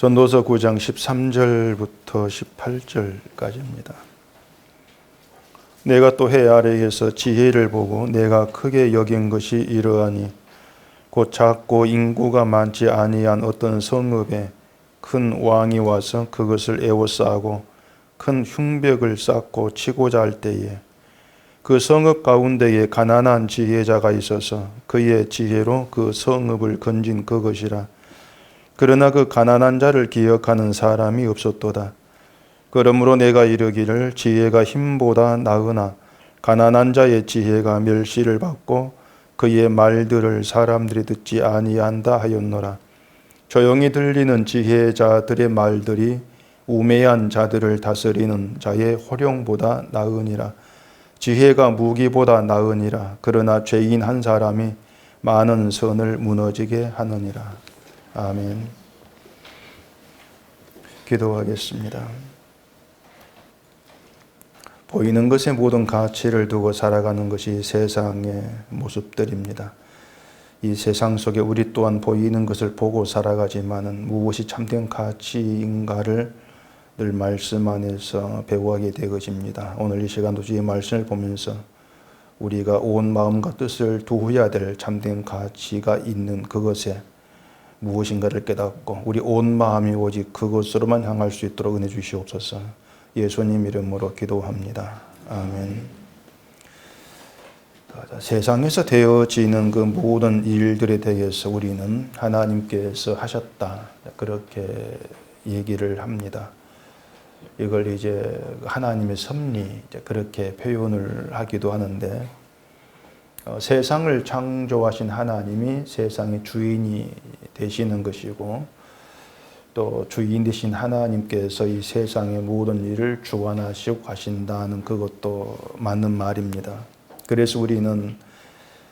전도서 9장 13절부터 18절까지입니다. 내가 또 해 아래에서 지혜를 보고 내가 크게 여긴 것이 이러하니 곧 작고 인구가 많지 아니한 어떤 성읍에 큰 왕이 와서 그것을 에워싸고 큰 흉벽을 쌓고 치고자 할 때에 그 성읍 가운데에 가난한 지혜자가 있어서 그의 지혜로 그 성읍을 건진 그것이라. 그러나 그 가난한 자를 기억하는 사람이 없었도다. 그러므로 내가 이르기를 지혜가 힘보다 나으나 가난한 자의 지혜가 멸시를 받고 그의 말들을 사람들이 듣지 아니한다 하였노라. 조용히 들리는 지혜자들의 말들이 우매한 자들을 다스리는 자의 호령보다 나으니라. 지혜가 무기보다 나으니라. 그러나 죄인 한 사람이 많은 선을 무너지게 하느니라. 아멘. 기도하겠습니다. 보이는 것에 모든 가치를 두고 살아가는 것이 세상의 모습들입니다. 이 세상 속에 우리 또한 보이는 것을 보고 살아가지만은 무엇이 참된 가치인가를 늘 말씀 안에서 배워가게 될 것입니다. 오늘 이 시간도 주의 말씀을 보면서 우리가 온 마음과 뜻을 두어야 될 참된 가치가 있는 그것에 무엇인가를 깨닫고 우리 온 마음이 오직 그것으로만 향할 수 있도록 은혜 주시옵소서. 예수님 이름으로 기도합니다. 아멘. 세상에서 되어지는 그 모든 일들에 대해서 우리는 하나님께서 하셨다, 그렇게 얘기를 합니다. 이걸 이제 하나님의 섭리, 그렇게 표현을 하기도 하는데, 세상을 창조하신 하나님이 세상의 주인이 되시는 것이고, 또 주인 되신 하나님께서 이 세상의 모든 일을 주관하시고 가신다는 그것도 맞는 말입니다. 그래서 우리는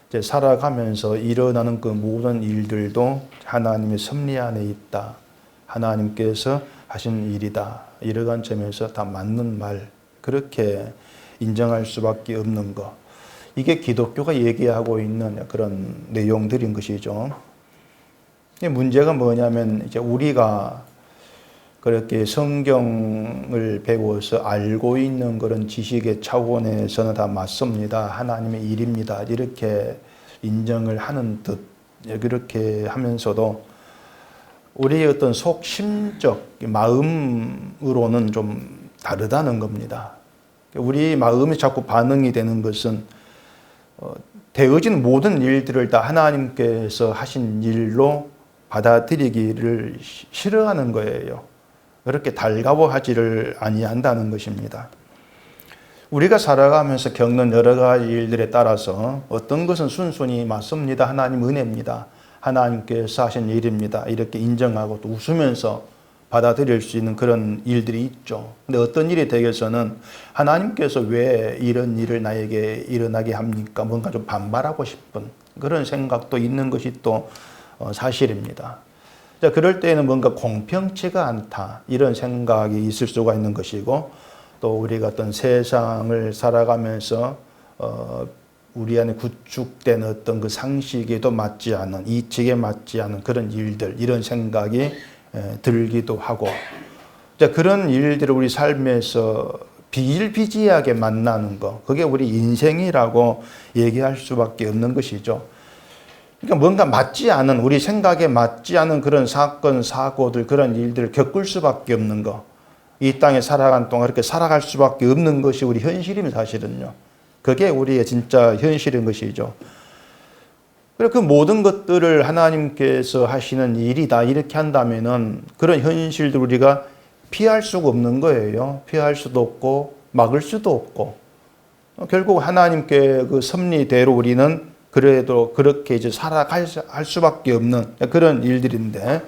이제 살아가면서 일어나는 그 모든 일들도 하나님의 섭리 안에 있다, 하나님께서 하신 일이다, 이러한 점에서 다 맞는 말, 그렇게 인정할 수밖에 없는 것, 이게 기독교가 얘기하고 있는 그런 내용들인 것이죠. 문제가 뭐냐면 이제 우리가 그렇게 성경을 배워서 알고 있는 그런 지식의 차원에서는 다 맞습니다. 하나님의 일입니다. 이렇게 인정을 하는 듯, 그렇게 하면서도 우리의 어떤 속심적 마음으로는 좀 다르다는 겁니다. 우리 마음이 자꾸 반응이 되는 것은 되어진 모든 일들을 다 하나님께서 하신 일로 받아들이기를 싫어하는 거예요. 그렇게 달가워하지를 아니한다는 것입니다. 우리가 살아가면서 겪는 여러 가지 일들에 따라서 어떤 것은 순순히 맞습니다. 하나님 은혜입니다. 하나님께서 하신 일입니다. 이렇게 인정하고 또 웃으면서 받아들일 수 있는 그런 일들이 있죠. 근데 어떤 일에 대해서는 하나님께서 왜 이런 일을 나에게 일어나게 합니까? 뭔가 좀 반발하고 싶은 그런 생각도 있는 것이 또 사실입니다. 자, 그럴 때에는 뭔가 공평치가 않다, 이런 생각이 있을 수가 있는 것이고, 또 우리가 어떤 세상을 살아가면서 우리 안에 구축된 어떤 그 상식에도 맞지 않은, 이치에 맞지 않은 그런 일들, 이런 생각이 들기도 하고, 자, 그런 일들을 우리 삶에서 비일비재하게 만나는 것, 그게 우리 인생이라고 얘기할 수밖에 없는 것이죠. 그러니까 뭔가 맞지 않은, 우리 생각에 맞지 않은 그런 사건, 사고들, 그런 일들을 겪을 수밖에 없는 것. 이 땅에 살아간 동안 그렇게 살아갈 수밖에 없는 것이 우리 현실입니다, 사실은요. 그게 우리의 진짜 현실인 것이죠. 그래서 그 모든 것들을 하나님께서 하시는 일이다, 이렇게 한다면은 그런 현실들 우리가 피할 수가 없는 거예요. 피할 수도 없고, 막을 수도 없고. 결국 하나님께 그 섭리대로 우리는 그래도 그렇게 이제 살아갈 수밖에 없는 그런 일들인데,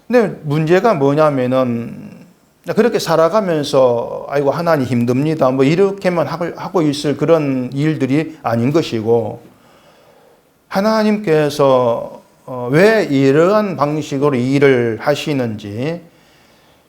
근데 문제가 뭐냐면은 그렇게 살아가면서 아이고 하나님 힘듭니다, 뭐 이렇게만 하고 있을 그런 일들이 아닌 것이고, 하나님께서 왜 이러한 방식으로 일을 하시는지,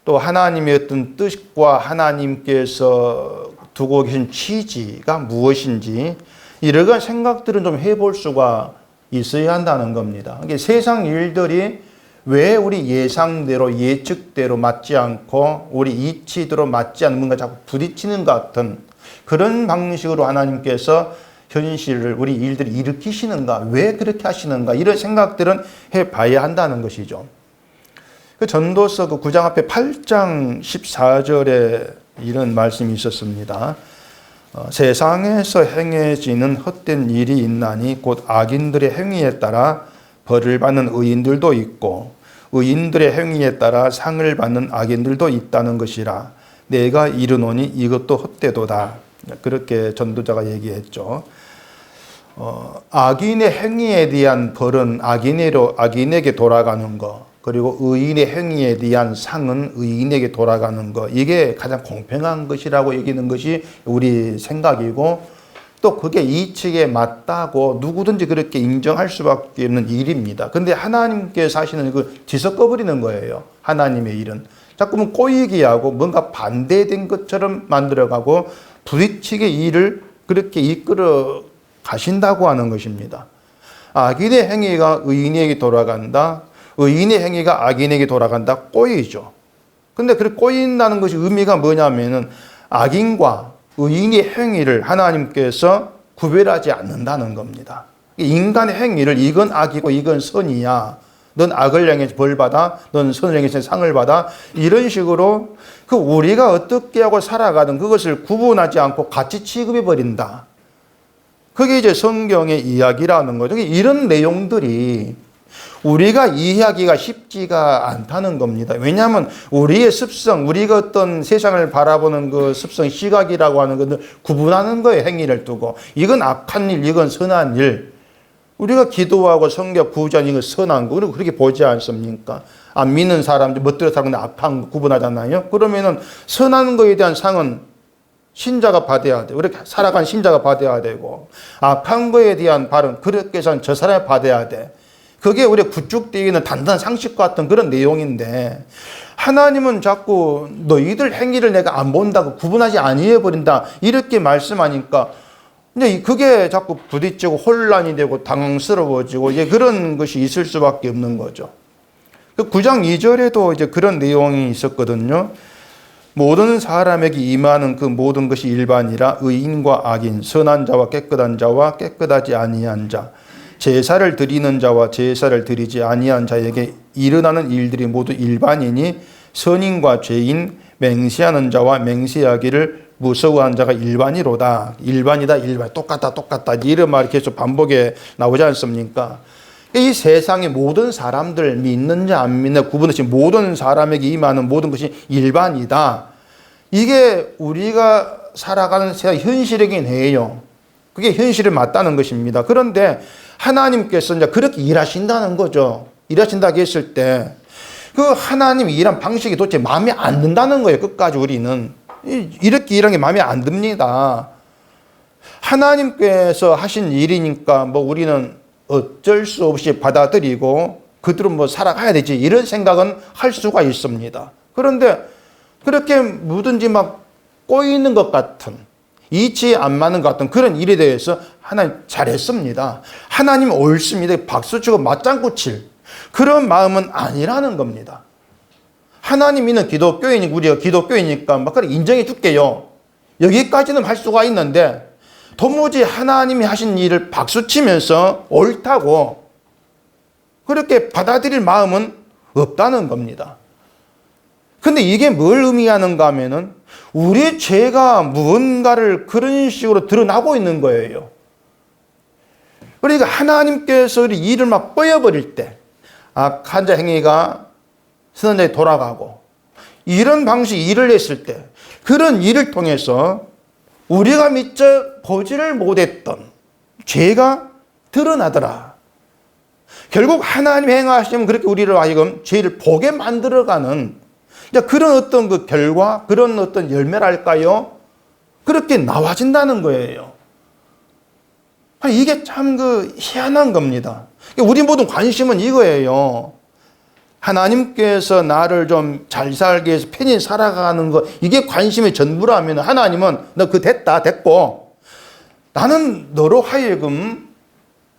또 하나님의 어떤 뜻과 하나님께서 두고 계신 취지가 무엇인지, 이러한 생각들은 좀 해볼 수가 있어야 한다는 겁니다. 세상 일들이 왜 우리 예상대로 예측대로 맞지 않고 우리 이치대로 맞지 않는 뭔가 자꾸 부딪히는 것 같은 그런 방식으로 하나님께서 현실을 우리 일들을 일으키시는가, 왜 그렇게 하시는가, 이런 생각들은 해봐야 한다는 것이죠. 그 전도서 그 9장 앞에 8장 14절에 이런 말씀이 있었습니다. 세상에서 행해지는 헛된 일이 있나니 곧 악인들의 행위에 따라 벌을 받는 의인들도 있고 의인들의 행위에 따라 상을 받는 악인들도 있다는 것이라. 내가 이르노니 이것도 헛되도다. 그렇게 전도자가 얘기했죠. 악인의 행위에 대한 벌은 악인에게 돌아가는 것, 그리고 의인의 행위에 대한 상은 의인에게 돌아가는 것, 이게 가장 공평한 것이라고 여기는 것이 우리 생각이고, 또 그게 이치에 맞다고 누구든지 그렇게 인정할 수밖에 없는 일입니다. 근데 하나님께서 하시는 그 뒤섞어 버리는 거예요. 하나님의 일은 자꾸만 꼬이게 하고 뭔가 반대된 것처럼 만들어가고 부딪히게 일을 그렇게 이끌어 가신다고 하는 것입니다. 악인의 행위가 의인에게 돌아간다, 의인의 행위가 악인에게 돌아간다, 꼬이죠. 근데 그렇게 꼬인다는 것이 의미가 뭐냐면은 악인과 의인의 행위를 하나님께서 구별하지 않는다는 겁니다. 인간의 행위를 이건 악이고 이건 선이야, 넌 악을 향해서 벌 받아, 넌 선을 향해서 상을 받아, 이런 식으로 그 우리가 어떻게 하고 살아가든 그것을 구분하지 않고 같이 취급해 버린다. 그게 이제 성경의 이야기라는 거죠. 이런 내용들이 우리가 이해하기가 쉽지가 않다는 겁니다. 왜냐하면 우리의 습성, 우리가 어떤 세상을 바라보는 그 습성, 시각이라고 하는 것을 구분하는 거예요. 행위를 두고. 이건 악한 일, 이건 선한 일. 우리가 기도하고 성경 구전 이건 선한 거, 우리가 그렇게 보지 않습니까? 안 믿는 사람들, 멋대로 살고 악한 거 구분하잖아요. 그러면은 선한 거에 대한 상은 신자가 받아야 돼. 이렇게 살아간 신자가 받아야 되고, 악한 거에 대한 발은 그렇게 해서 저 사람이 받아야 돼. 그게 우리 구축되어 있는 단단한 상식 같은 그런 내용인데, 하나님은 자꾸 너희들 행위를 내가 안 본다고 구분하지 아니해 버린다 이렇게 말씀하니까 이제 그게 자꾸 부딪히고 혼란이 되고 당황스러워지고 이제 그런 것이 있을 수밖에 없는 거죠. 그 9장 2절에도 이제 그런 내용이 있었거든요. 모든 사람에게 임하는 그 모든 것이 일반이라 의인과 악인, 선한 자와 깨끗하지 아니한 자, 제사를 드리는 자와 제사를 드리지 아니한 자에게 일어나는 일들이 모두 일반이니 선인과 죄인, 맹세하는 자와 맹세하기를 무서워하는 자가 일반이로다. 일반이다, 일반. 똑같다. 이런 말이 계속 반복에 나오지 않습니까? 이 세상의 모든 사람들, 믿는 자 안 믿는 자 구분없이 모든 사람에게 임하는 모든 것이 일반이다. 이게 우리가 살아가는 세상 현실이긴 해요. 그게 현실에 맞다는 것입니다. 그런데 하나님께서 이제 그렇게 일하신다는 거죠. 일하신다고 했을 때 그 하나님 일한 방식이 도대체 마음에 안 든다는 거예요. 끝까지 우리는 이렇게 일하는 게 마음에 안 듭니다. 하나님께서 하신 일이니까 뭐 우리는 어쩔 수 없이 받아들이고 그대로 뭐 살아가야 되지 이런 생각은 할 수가 있습니다. 그런데 그렇게 뭐든지 막 꼬이는 것 같은, 이치에 안 맞는 것 같은 그런 일에 대해서 하나님 잘했습니다. 하나님 옳습니다. 박수치고 맞장구 칠 그런 마음은 아니라는 겁니다. 하나님이는 기독교인이, 우리가 기독교이니까 막 그래 인정해 줄게요. 여기까지는 할 수가 있는데 도무지 하나님이 하신 일을 박수치면서 옳다고 그렇게 받아들일 마음은 없다는 겁니다. 근데 이게 뭘 의미하는가 하면은 우리의 죄가 무언가를 그런 식으로 드러나고 있는 거예요. 그러니까 하나님께서 우리 일을 막 뻗어버릴 때 악한 자 행위가 선한 자에 돌아가고 이런 방식 일을 했을 때 그런 일을 통해서 우리가 미처 보지를 못했던 죄가 드러나더라. 결국 하나님 행하시면 그렇게 우리를 하여금 죄를 보게 만들어가는 그런 어떤 그 결과, 그런 어떤 열매랄까요? 그렇게 나와진다는 거예요. 이게 참 그 희한한 겁니다. 우리 모든 관심은 이거예요. 하나님께서 나를 좀 잘 살게 해서 편히 살아가는 거, 이게 관심의 전부라면 하나님은 너 그 됐고 나는 너로 하여금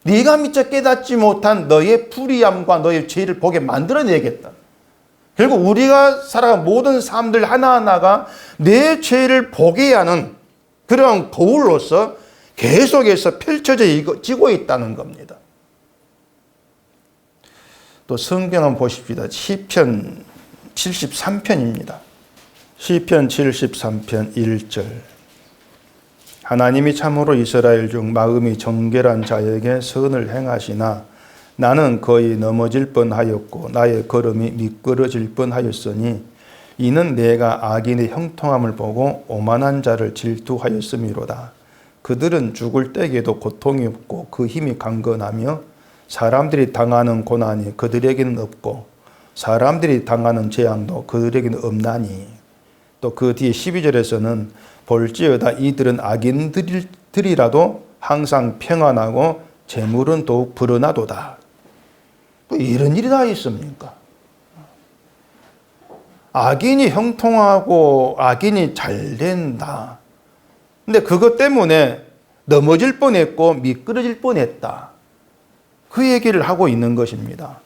네가 미처 깨닫지 못한 너의 불의함과 너의 죄를 보게 만들어내겠다. 결국 우리가 살아간 모든 사람들 하나하나가 내 죄를 보게 하는 그런 거울로서 계속해서 펼쳐지고 있다는 겁니다. 또 성경 한번 보십시다. 시편 73편입니다. 시편 73편 1절. 하나님이 참으로 이스라엘 중 마음이 정결한 자에게 선을 행하시나 나는 거의 넘어질 뻔하였고 나의 걸음이 미끄러질 뻔하였으니 이는 내가 악인의 형통함을 보고 오만한 자를 질투하였음이로다. 그들은 죽을 때에도 고통이 없고 그 힘이 강건하며 사람들이 당하는 고난이 그들에게는 없고 사람들이 당하는 재앙도 그들에게는 없나니. 또 그 뒤에 12절에서는 볼지어다 이들은 악인들이라도 항상 평안하고 재물은 더욱 불어나도다. 뭐 이런 일이 다 있습니까? 악인이 형통하고 악인이 잘 된다. 근데 그것 때문에 넘어질 뻔했고 미끄러질 뻔했다. 그 얘기를 하고 있는 것입니다.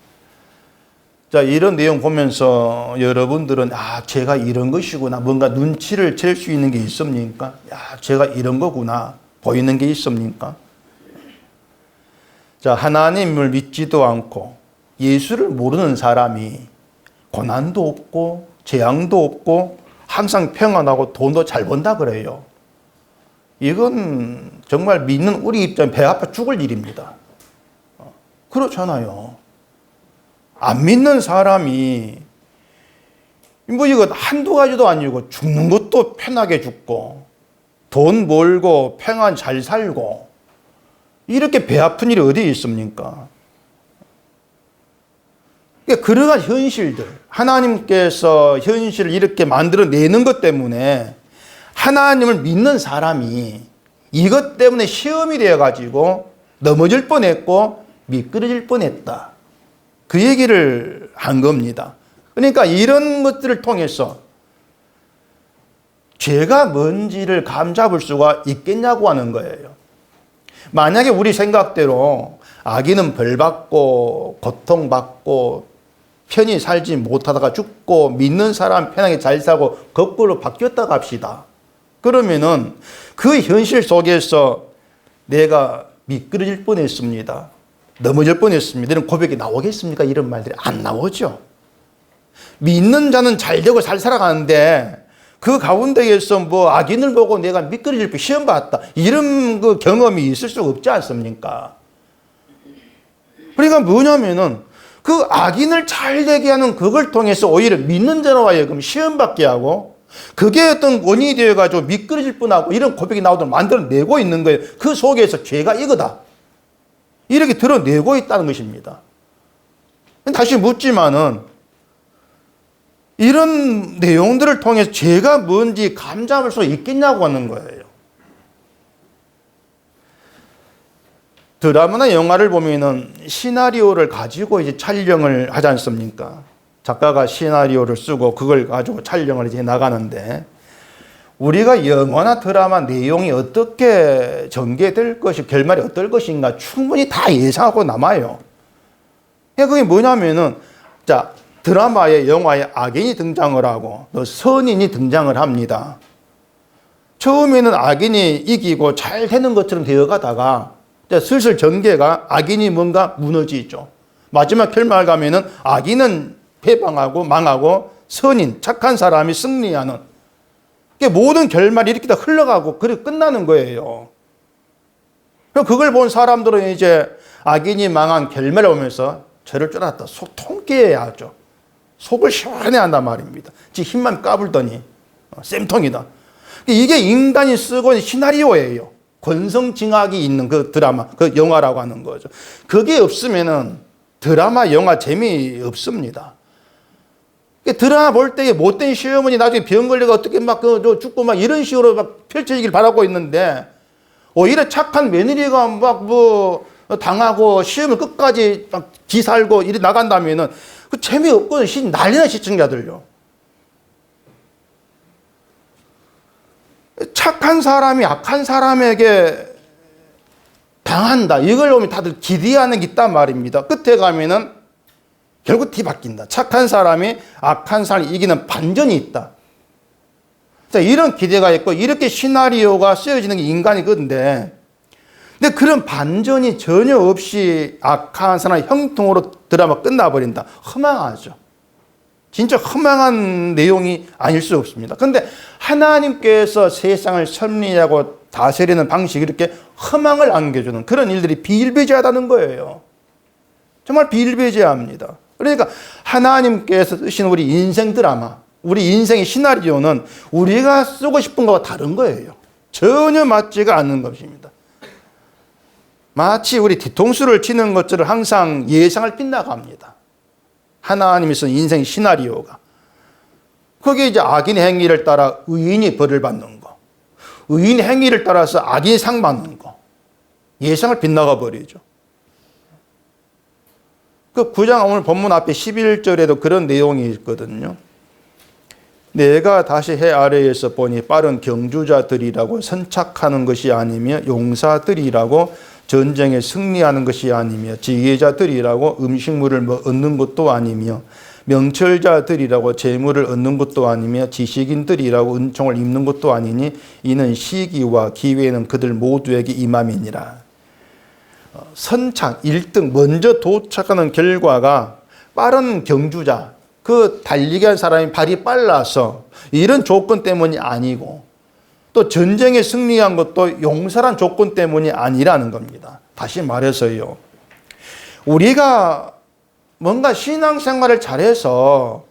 자, 이런 내용 보면서 여러분들은 제가 이런 것이구나. 뭔가 눈치를 챌 수 있는 게 있습니까? 제가 이런 거구나. 보이는 게 있습니까? 자, 하나님을 믿지도 않고 예수를 모르는 사람이 고난도 없고 재앙도 없고 항상 평안하고 돈도 잘 번다 그래요. 이건 정말 믿는 우리 입장에 배 아파 죽을 일입니다. 그렇잖아요. 안 믿는 사람이 뭐 이거 한두 가지도 아니고 죽는 것도 편하게 죽고 돈 벌고 평안 잘 살고 이렇게 배 아픈 일이 어디 있습니까? 그러한 현실들, 하나님께서 현실을 이렇게 만들어내는 것 때문에 하나님을 믿는 사람이 이것 때문에 시험이 되어가지고 넘어질 뻔했고 미끄러질 뻔했다. 그 얘기를 한 겁니다. 그러니까 이런 것들을 통해서 죄가 뭔지를 감잡을 수가 있겠냐고 하는 거예요. 만약에 우리 생각대로 악인은 벌받고 고통받고 편히 살지 못하다가 죽고 믿는 사람 편하게 잘 살고 거꾸로 바뀌었다고 합시다. 그러면은 그 현실 속에서 내가 미끄러질 뻔했습니다. 넘어질 뻔했습니다. 이런 고백이 나오겠습니까? 이런 말들이 안 나오죠. 믿는 자는 잘 되고 잘 살아가는데 그 가운데에서 뭐 악인을 보고 내가 미끄러질 뻔 시험 받았다. 이런 그 경험이 있을 수 없지 않습니까? 그러니까 뭐냐면은 그 악인을 잘 되게 하는 그걸 통해서 오히려 믿는 자로 하여금 시험 받게 하고 그게 어떤 원인이 되어가지고 미끄러질 뻔하고 이런 고백이 나오도록 만들어내고 있는 거예요. 그 속에서 죄가 이거다. 이렇게 드러내고 있다는 것입니다. 다시 묻지만은 이런 내용들을 통해서 죄가 뭔지 감잡을 수 있겠냐고 하는 거예요. 드라마나 영화를 보면은 시나리오를 가지고 이제 촬영을 하지 않습니까? 작가가 시나리오를 쓰고 그걸 가지고 촬영을 이제 나가는데 우리가 영화나 드라마 내용이 어떻게 전개될 것이 결말이 어떨 것인가 충분히 다 예상하고 남아요. 그게 뭐냐면은 자 드라마에 영화에 악인이 등장을 하고 또 선인이 등장을 합니다. 처음에는 악인이 이기고 잘 되는 것처럼 되어가다가 슬슬 전개가 악인이 뭔가 무너지죠. 마지막 결말 가면은 악인은 패방하고 망하고 선인 착한 사람이 승리하는 모든 결말이 이렇게 다 흘러가고 그렇게 끝나는 거예요. 그걸 본 사람들은 이제 악인이 망한 결말을 보면서 저럴 줄 알았다. 속 통깨야 하죠. 속을 시원해 한단 말입니다. 지 힘만 까불더니 쌤통이다. 이게 인간이 쓰고 있는 시나리오예요. 권성징악이 있는 그 드라마, 그 영화라고 하는 거죠. 그게 없으면은 드라마, 영화 재미없습니다. 드라마 볼 때에 못된 시어머니 나중에 병 걸려가 어떻게 막 죽고 막 이런 식으로 막 펼쳐지길 바라고 있는데 오히려 착한 며느리가 막 뭐 당하고 시험을 끝까지 막 기살고 이래 나간다면은 그 재미없거든. 난리나 시청자들요. 착한 사람이 악한 사람에게 당한다. 이걸 보면 다들 기대하는 게 있단 말입니다. 끝에 가면은 결국 뒤바뀐다. 착한 사람이 악한 사람을 이기는 반전이 있다. 자, 이런 기대가 있고 이렇게 시나리오가 쓰여지는 게 인간이건데, 근데 그런 반전이 전혀 없이 악한 사람의 형통으로 드라마 끝나버린다. 허망하죠. 진짜 허망한 내용이 아닐 수 없습니다. 그런데 하나님께서 세상을 섭리하고 다스리는 방식이 이렇게 허망을 안겨주는 그런 일들이 비일비재하다는 거예요. 정말 비일비재합니다. 그러니까 하나님께서 쓰신 우리 인생 드라마, 우리 인생의 시나리오는 우리가 쓰고 싶은 것과 다른 거예요. 전혀 맞지가 않는 것입니다. 마치 우리 뒤통수를 치는 것처럼 항상 예상을 빗나갑니다. 하나님이 쓴 인생 시나리오가. 거기에 이제 악인의 행위를 따라 의인이 벌을 받는 거, 의인의 행위를 따라서 악인이 상 받는 거, 예상을 빗나가 버리죠. 그 9장 오늘 본문 앞에 11절에도 그런 내용이 있거든요. 내가 다시 해 아래에서 보니 빠른 경주자들이라고 선착하는 것이 아니며 용사들이라고 전쟁에 승리하는 것이 아니며 지혜자들이라고 음식물을 얻는 것도 아니며 명철자들이라고 재물을 얻는 것도 아니며 지식인들이라고 은총을 입는 것도 아니니 이는 시기와 기회는 그들 모두에게 임함이니라. 선착 1등 먼저 도착하는 결과가 빠른 경주자, 그 달리기 한 사람이 발이 빨라서 이런 조건 때문이 아니고 또 전쟁에 승리한 것도 용사란 조건 때문이 아니라는 겁니다. 다시 말해서요, 우리가 뭔가 신앙생활을 잘해서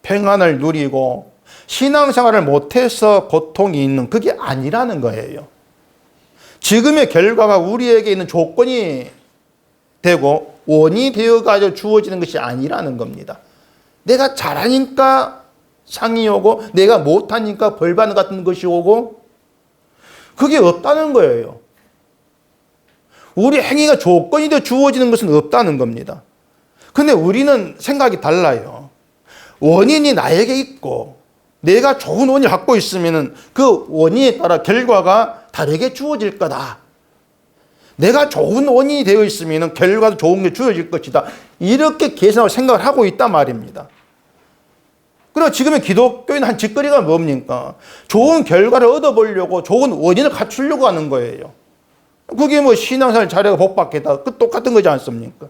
평안을 누리고 신앙생활을 못해서 고통이 있는, 그게 아니라는 거예요. 지금의 결과가 우리에게 있는 조건이 되고 원이 되어가지고 주어지는 것이 아니라는 겁니다. 내가 잘하니까 상이 오고 내가 못하니까 벌받는 같은 것이 오고, 그게 없다는 거예요. 우리 행위가 조건이 되어 주어지는 것은 없다는 겁니다. 근데 우리는 생각이 달라요. 원인이 나에게 있고 내가 좋은 원인을 갖고 있으면 그 원인에 따라 결과가 다르게 주어질 거다. 내가 좋은 원인이 되어 있으면 결과도 좋은 게 주어질 것이다. 이렇게 계산하고 생각을 하고 있단 말입니다. 그리고 지금의 기독교인 한 짓거리가 뭡니까? 좋은 결과를 얻어보려고 좋은 원인을 갖추려고 하는 거예요. 그게 뭐 신앙생활 잘해가 복받겠다, 그 똑같은 거지 않습니까?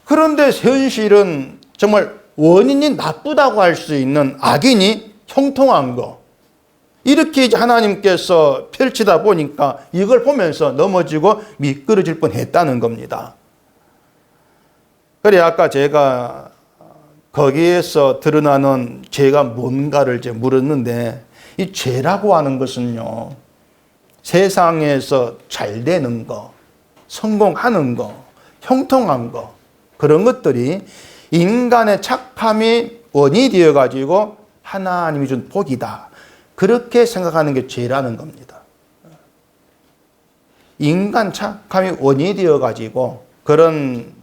그런데 현실은 정말 원인이 나쁘다고 할 수 있는 악인이 형통한 거, 이렇게 이제 하나님께서 펼치다 보니까 이걸 보면서 넘어지고 미끄러질 뻔했다는 겁니다. 그래 아까 제가 거기에서 드러나는 죄가 뭔가를 이제 물었는데, 이 죄라고 하는 것은요, 세상에서 잘 되는 거, 성공하는 거, 형통한 거, 그런 것들이 인간의 착함이 원인이 되어가지고 하나님이 준 복이다, 그렇게 생각하는 게 죄라는 겁니다. 인간 착함이 원인이 되어가지고 그런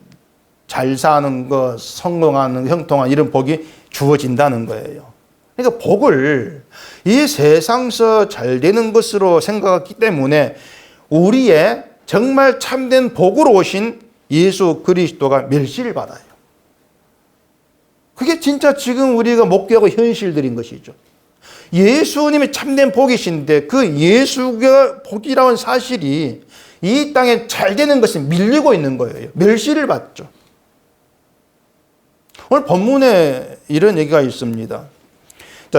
잘 사는 것, 성공하는, 형통한 이런 복이 주어진다는 거예요. 그러니까 복을 이 세상에서 잘 되는 것으로 생각했기 때문에 우리의 정말 참된 복으로 오신 예수 그리스도가 멸시를 받아요. 그게 진짜 지금 우리가 목격하고 현실들인 것이죠. 예수님이 참된 복이신데 그 예수가 복이라는 사실이 이 땅에 잘 되는 것이 밀리고 있는 거예요. 멸시를 받죠. 오늘 본문에 이런 얘기가 있습니다.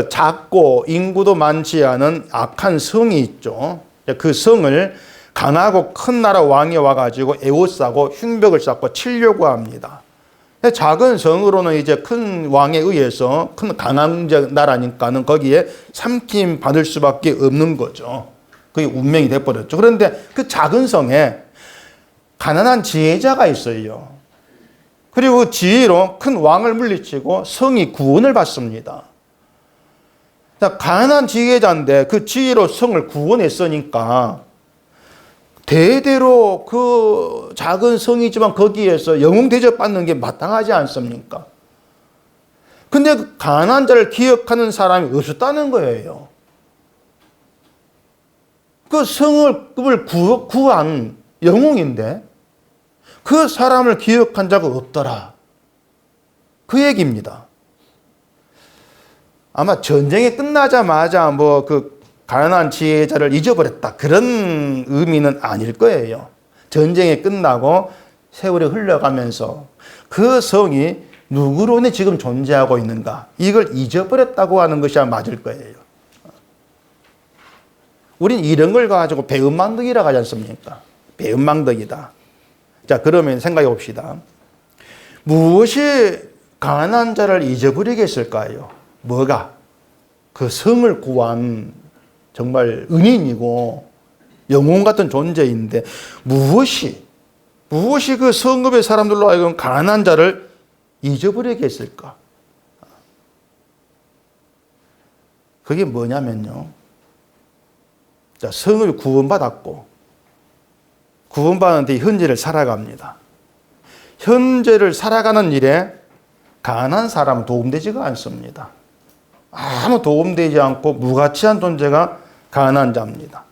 작고 인구도 많지 않은 악한 성이 있죠. 그 성을 강하고 큰 나라 왕이 와가지고 에워싸고 흉벽을 쌓고 치려고 합니다. 작은 성으로는 이제 큰 왕에 의해서, 큰 강한 나라니까는 거기에 삼킴 받을 수밖에 없는 거죠. 그게 운명이 돼버렸죠. 그런데 그 작은 성에 가난한 지혜자가 있어요. 그리고 지혜로 큰 왕을 물리치고 성이 구원을 받습니다. 가난한 지혜자인데 그 지혜로 성을 구원했으니까 대대로 그 작은 성이지만 거기에서 영웅 대접받는 게 마땅하지 않습니까? 근데 그 가난한 자를 기억하는 사람이 없었다는 거예요. 그 성읍을 구한 영웅인데 그 사람을 기억한 자가 없더라. 그 얘기입니다. 아마 전쟁이 끝나자마자 뭐 그 가난한 지혜자를 잊어버렸다. 그런 의미는 아닐 거예요. 전쟁이 끝나고 세월이 흘러가면서 그 성이 누구로 인해 지금 존재하고 있는가, 이걸 잊어버렸다고 하는 것이 맞을 거예요. 우린 이런 걸 가지고 배은망덕이라고 하지 않습니까? 배은망덕이다. 자, 그러면 생각해 봅시다. 무엇이 가난한 자를 잊어버리게 했을까요? 뭐가? 그 성을 구한 정말 은인이고 영웅 같은 존재인데 무엇이 그 성읍의 사람들로 하여금 가난한 자를 잊어버리게 했을까? 그게 뭐냐면요. 자, 성읍이 구원받았고 구원받았는데 현재를 살아갑니다. 현재를 살아가는 일에 가난한 사람은 도움되지가 않습니다. 아무 도움되지 않고 무가치한 존재가 가난한 자입니다.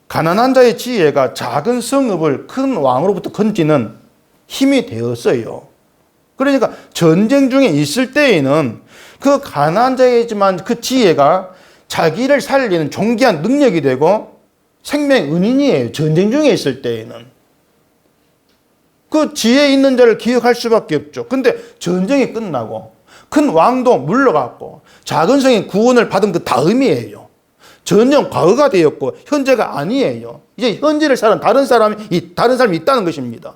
가난한 자의 지혜가 작은 성읍을 큰 왕으로부터 건지는 힘이 되었어요. 그러니까 전쟁 중에 있을 때에는 그 가난한 자이지만 그 지혜가 자기를 살리는 존귀한 능력이 되고 생명의 은인이에요. 전쟁 중에 있을 때에는. 그 지혜 있는 자를 기억할 수밖에 없죠. 근데 전쟁이 끝나고 큰 왕도 물러갔고 작은 성이 구원을 받은 그 다음이에요. 전쟁 과거가 되었고 현재가 아니에요. 이제 현재를 사는 다른 사람이 있다는 것입니다.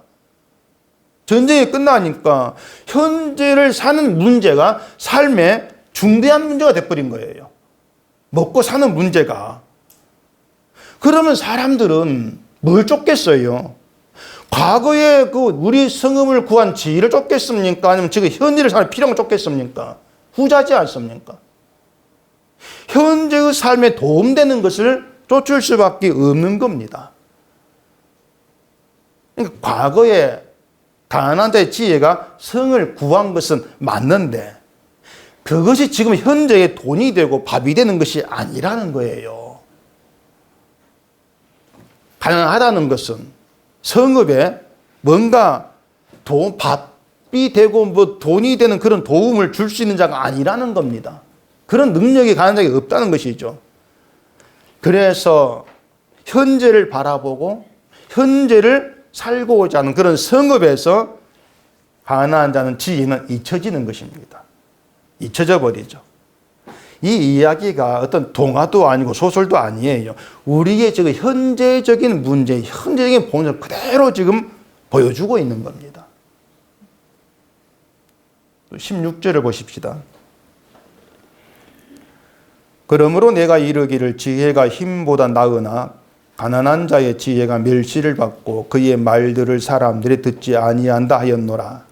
전쟁이 끝나니까 현재를 사는 문제가 삶의 중대한 문제가 돼버린 거예요. 먹고 사는 문제가. 그러면 사람들은 뭘 쫓겠어요? 과거에 그 우리 성읍을 구한 지혜를 쫓겠습니까? 아니면 지금 현재를 사는 필요를 쫓겠습니까? 후자지 않습니까? 현재의 삶에 도움되는 것을 쫓을 수밖에 없는 겁니다. 그러니까 과거에 가난한 자의 지혜가 성을 구한 것은 맞는데 그것이 지금 현재의 돈이 되고 밥이 되는 것이 아니라는 거예요. 가난하다는 것은 성읍에 뭔가 밥이 되고 뭐 돈이 되는 그런 도움을 줄 수 있는 자가 아니라는 겁니다. 그런 능력이 가난한 자가 없다는 것이죠. 그래서 현재를 바라보고 현재를 살고자 하는 그런 성읍에서 가난한 자는 지혜는 잊혀지는 것입니다. 잊혀져 버리죠. 이 이야기가 어떤 동화도 아니고 소설도 아니에요. 우리의 지금 현재적인 문제, 현재적인 본질을 그대로 지금 보여주고 있는 겁니다. 16절을 보십시다. 그러므로 내가 이르기를 지혜가 힘보다 나으나 가난한 자의 지혜가 멸시를 받고 그의 말들을 사람들이 듣지 아니한다 하였노라.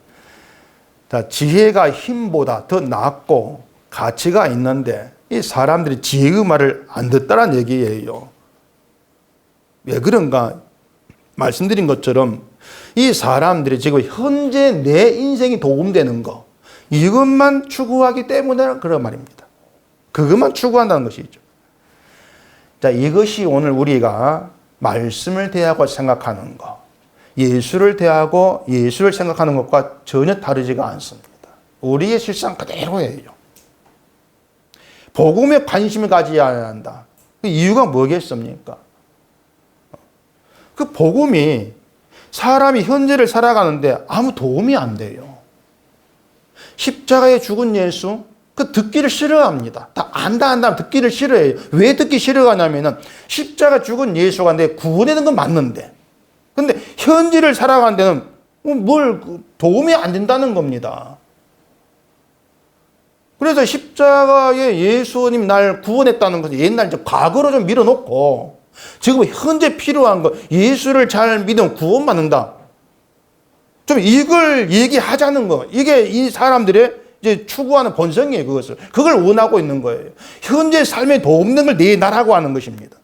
자, 지혜가 힘보다 더 낫고 가치가 있는데 이 사람들이 지혜의 말을 안 듣다는 얘기예요. 왜 그런가? 말씀드린 것처럼 이 사람들이 지금 현재 내 인생이 도움되는 거 이것만 추구하기 때문에 그런 말입니다. 그것만 추구한다는 것이죠. 자, 이것이 오늘 우리가 말씀을 대하고 생각하는 것, 예수를 대하고 예수를 생각하는 것과 전혀 다르지가 않습니다. 우리의 실상 그대로예요. 복음에 관심을 가져야 한다. 그 이유가 뭐겠습니까? 그 복음이 사람이 현재를 살아가는데 아무 도움이 안 돼요. 십자가에 죽은 예수, 그 듣기를 싫어합니다. 다 안다 듣기를 싫어해요. 왜 듣기 싫어하냐면은 십자가 죽은 예수가 내 구원하는 건 맞는데 근데 현재를 살아가는 데는 뭘 도움이 안 된다는 겁니다. 그래서 십자가에 예수님 날 구원했다는 것을 옛날 이제 과거로 좀 밀어놓고 지금 현재 필요한 거 예수를 잘 믿으면 구원받는다. 좀 이걸 얘기하자는 거. 이게 이 사람들의 이제 추구하는 본성이에요. 그걸 원하고 있는 거예요. 현재 삶에 도움되는 걸 내놔라고 하는 것입니다.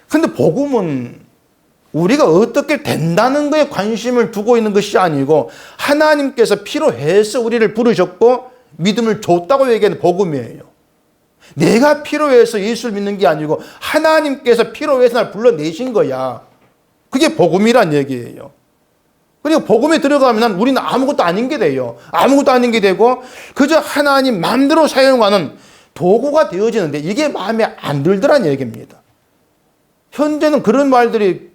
근데 복음은 우리가 어떻게 된다는 거에 관심을 두고 있는 것이 아니고 하나님께서 필요해서 우리를 부르셨고 믿음을 줬다고 얘기하는 복음이에요. 내가 필요해서 예수를 믿는 게 아니고 하나님께서 필요해서 날 불러내신 거야. 그게 복음이란 얘기예요. 그리고 복음에 들어가면 우리는 아무것도 아닌 게 돼요. 아무것도 아닌 게 되고 그저 하나님 마음대로 사용하는 도구가 되어지는데 이게 마음에 안 들더란 얘기입니다. 현재는 그런 말들이